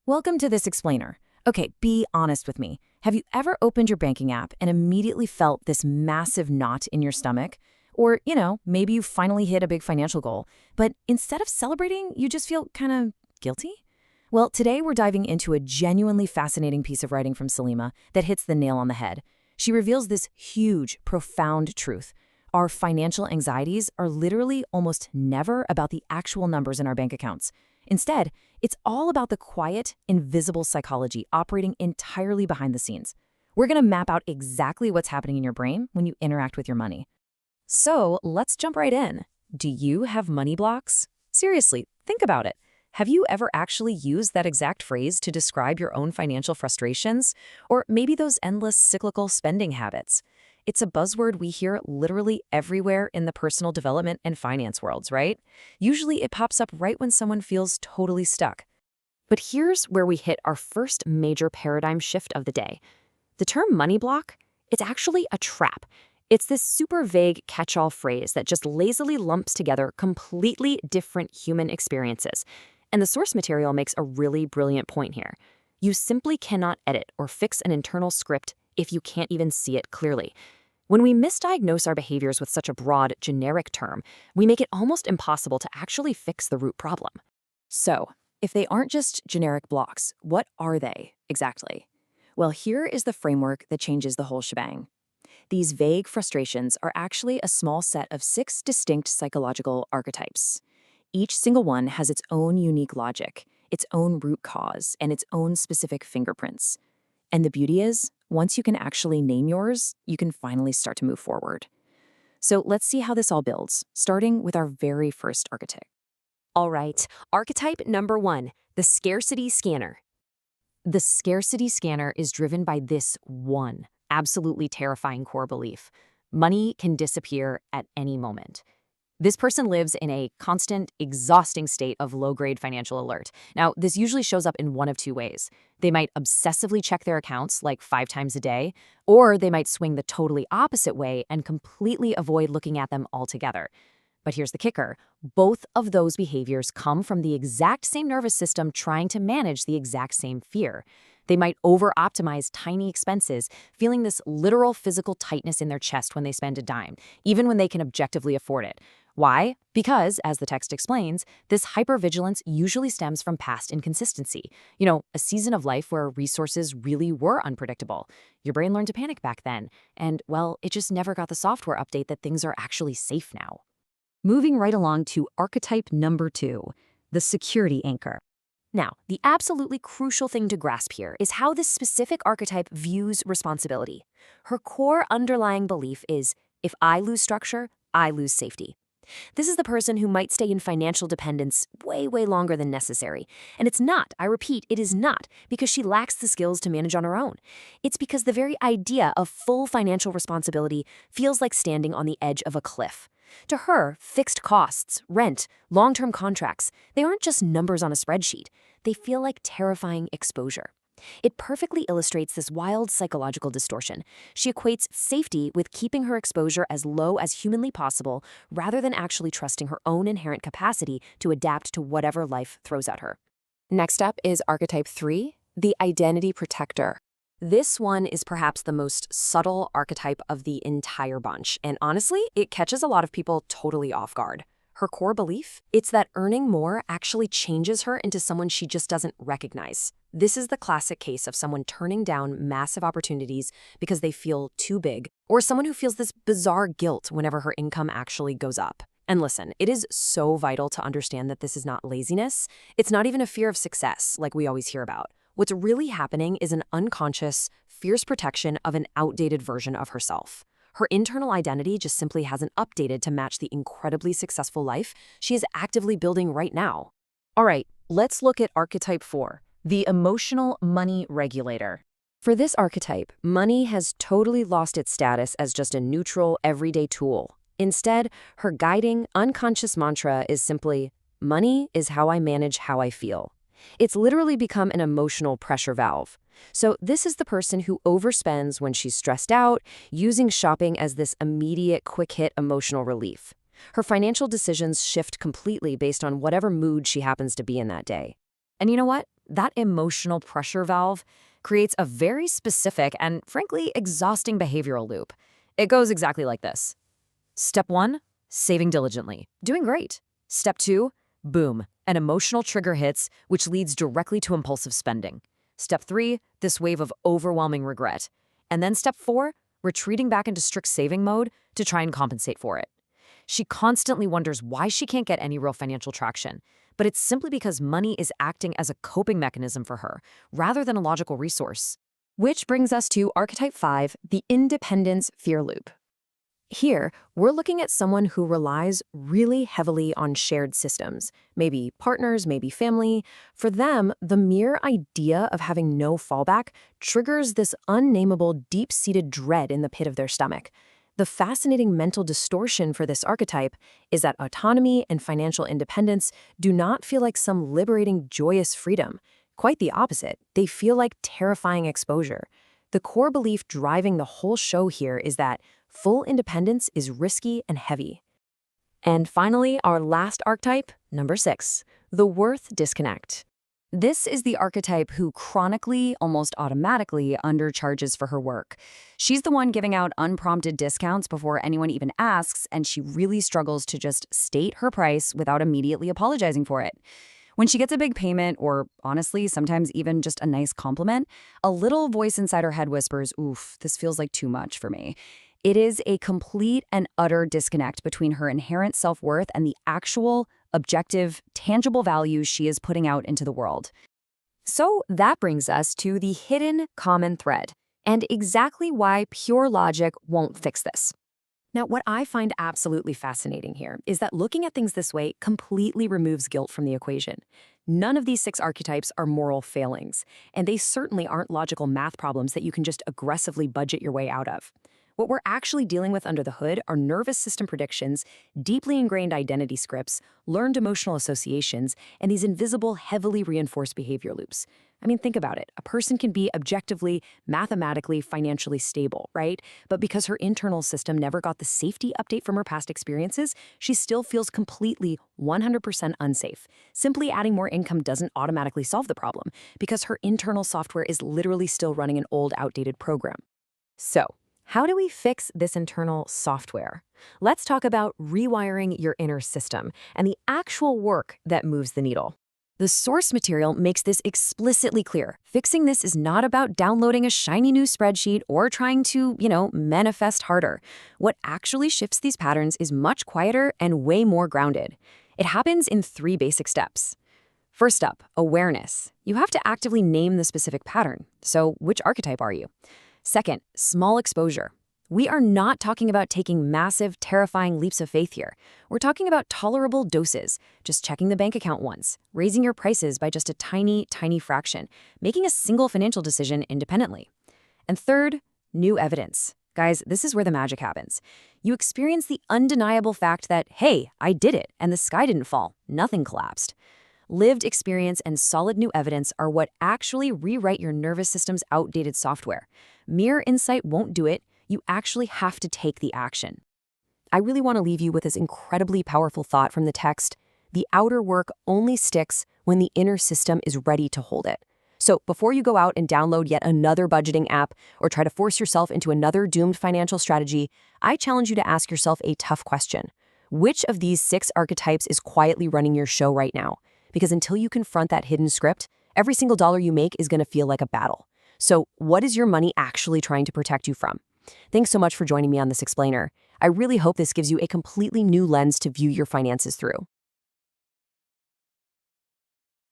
Welcome to this explainer. Okay, be honest with me. Have you ever opened your banking app and immediately felt this massive knot in your stomach? Or, maybe you finally hit a big financial goal, but instead of celebrating, you just feel kind of guilty? Well, today we're diving into a genuinely fascinating piece of writing from Salima that hits the nail on the head. She reveals this huge, profound truth. Our financial anxieties are literally almost never about the actual numbers in our bank accounts. Instead, it's all about the quiet, invisible psychology operating entirely behind the scenes. We're going to map out exactly what's happening in your brain when you interact with your money. So let's jump right in. Do you have money blocks? Seriously, think about it. Have you ever actually used that exact phrase to describe your own financial frustrations? Or maybe those endless cyclical spending habits? It's a buzzword we hear literally everywhere in the personal development and finance worlds, right? Usually it pops up right when someone feels totally stuck. But here's where we hit our first major paradigm shift of the day. The term money block, it's actually a trap. It's this super vague catch-all phrase that just lazily lumps together completely different human experiences. And the source material makes a really brilliant point here. You simply cannot edit or fix an internal script if you can't even see it clearly. When we misdiagnose our behaviors with such a broad, generic term, we make it almost impossible to actually fix the root problem. So, if they aren't just generic blocks, what are they exactly? Well, here is the framework that changes the whole shebang. These vague frustrations are actually a small set of 6 distinct psychological archetypes. Each single one has its own unique logic, its own root cause, and its own specific fingerprints. And the beauty is, once you can actually name yours, you can finally start to move forward. So let's see how this all builds, starting with our very first archetype. All right, archetype number 1, the scarcity scanner. The scarcity scanner is driven by this one absolutely terrifying core belief. Money can disappear at any moment. This person lives in a constant, exhausting state of low-grade financial alert. Now, this usually shows up in one of two ways. They might obsessively check their accounts like 5 times a day, or they might swing the totally opposite way and completely avoid looking at them altogether. But here's the kicker. Both of those behaviors come from the exact same nervous system trying to manage the exact same fear. They might over-optimize tiny expenses, feeling this literal physical tightness in their chest when they spend a dime, even when they can objectively afford it. Why? Because, as the text explains, this hypervigilance usually stems from past inconsistency. A season of life where resources really were unpredictable. Your brain learned to panic back then, and, well, it just never got the software update that things are actually safe now. Moving right along to archetype number 2, the security anchor. Now, the absolutely crucial thing to grasp here is how this specific archetype views responsibility. Her core underlying belief is, if I lose structure, I lose safety. This is the person who might stay in financial dependence way longer than necessary. And it's not, I repeat, it is not because she lacks the skills to manage on her own. It's because the very idea of full financial responsibility feels like standing on the edge of a cliff. To her, fixed costs, rent, long-term contracts, they aren't just numbers on a spreadsheet. They feel like terrifying exposure. It perfectly illustrates this wild psychological distortion. She equates safety with keeping her exposure as low as humanly possible rather than actually trusting her own inherent capacity to adapt to whatever life throws at her. Next up is archetype 3, the identity protector. This one is perhaps the most subtle archetype of the entire bunch, and honestly, it catches a lot of people totally off guard. Her core belief? It's that earning more actually changes her into someone she just doesn't recognize. This is the classic case of someone turning down massive opportunities because they feel too big, or someone who feels this bizarre guilt whenever her income actually goes up. And listen, it is so vital to understand that this is not laziness. It's not even a fear of success, like we always hear about. What's really happening is an unconscious, fierce protection of an outdated version of herself. Her internal identity just simply hasn't updated to match the incredibly successful life she is actively building right now. All right, let's look at archetype 4, the emotional money regulator. For this archetype, money has totally lost its status as just a neutral, everyday tool. Instead, her guiding, unconscious mantra is simply, money is how I manage how I feel. It's literally become an emotional pressure valve. So this is the person who overspends when she's stressed out, using shopping as this immediate, quick-hit emotional relief. Her financial decisions shift completely based on whatever mood she happens to be in that day. And you know what? That emotional pressure valve creates a very specific and, frankly, exhausting behavioral loop. It goes exactly like this. Step 1, saving diligently. Doing great. Step 2, boom, an emotional trigger hits, which leads directly to impulsive spending. Step 3, this wave of overwhelming regret. And then step 4, retreating back into strict saving mode to try and compensate for it. She constantly wonders why she can't get any real financial traction, but it's simply because money is acting as a coping mechanism for her, rather than a logical resource. Which brings us to Archetype 5, the independence fear loop. Here, we're looking at someone who relies really heavily on shared systems, maybe partners, maybe family. For them, the mere idea of having no fallback triggers this unnameable, deep-seated dread in the pit of their stomach. The fascinating mental distortion for this archetype is that autonomy and financial independence do not feel like some liberating, joyous freedom. Quite the opposite. They feel like terrifying exposure. The core belief driving the whole show here is that full independence is risky and heavy. And finally, our last archetype, number 6, the worth disconnect. This is the archetype who chronically, almost automatically, undercharges for her work. She's the one giving out unprompted discounts before anyone even asks, and she really struggles to just state her price without immediately apologizing for it. When she gets a big payment, or honestly, sometimes even just a nice compliment, a little voice inside her head whispers, "Oof, this feels like too much for me." It is a complete and utter disconnect between her inherent self-worth and the actual, objective, tangible values she is putting out into the world. So that brings us to the hidden common thread, and exactly why pure logic won't fix this. Now, what I find absolutely fascinating here is that looking at things this way completely removes guilt from the equation. None of these 6 archetypes are moral failings, and they certainly aren't logical math problems that you can just aggressively budget your way out of. What we're actually dealing with under the hood are nervous system predictions, deeply ingrained identity scripts, learned emotional associations, and these invisible, heavily reinforced behavior loops. I mean, think about it. A person can be objectively, mathematically, financially stable, right? But because her internal system never got the safety update from her past experiences, she still feels completely 100% unsafe. Simply adding more income doesn't automatically solve the problem because her internal software is literally still running an old, outdated program. So, how do we fix this internal software? Let's talk about rewiring your inner system and the actual work that moves the needle. The source material makes this explicitly clear. Fixing this is not about downloading a shiny new spreadsheet or trying to, manifest harder. What actually shifts these patterns is much quieter and way more grounded. It happens in 3 basic steps. First up, awareness. You have to actively name the specific pattern. So, which archetype are you? Second, small exposure. We are not talking about taking massive, terrifying leaps of faith here. We're talking about tolerable doses, just checking the bank account once, raising your prices by just a tiny, tiny fraction, making a single financial decision independently. And third, new evidence. Guys, this is where the magic happens. You experience the undeniable fact that, hey, I did it, and the sky didn't fall, nothing collapsed. Lived experience and solid new evidence are what actually rewrite your nervous system's outdated software. Mere insight won't do it. You actually have to take the action. I really want to leave you with this incredibly powerful thought from the text. The outer work only sticks when the inner system is ready to hold it. So before you go out and download yet another budgeting app or try to force yourself into another doomed financial strategy, I challenge you to ask yourself a tough question. Which of these 6 archetypes is quietly running your show right now? Because until you confront that hidden script, every single dollar you make is going to feel like a battle. So what is your money actually trying to protect you from? Thanks so much for joining me on this explainer. I really hope this gives you a completely new lens to view your finances through.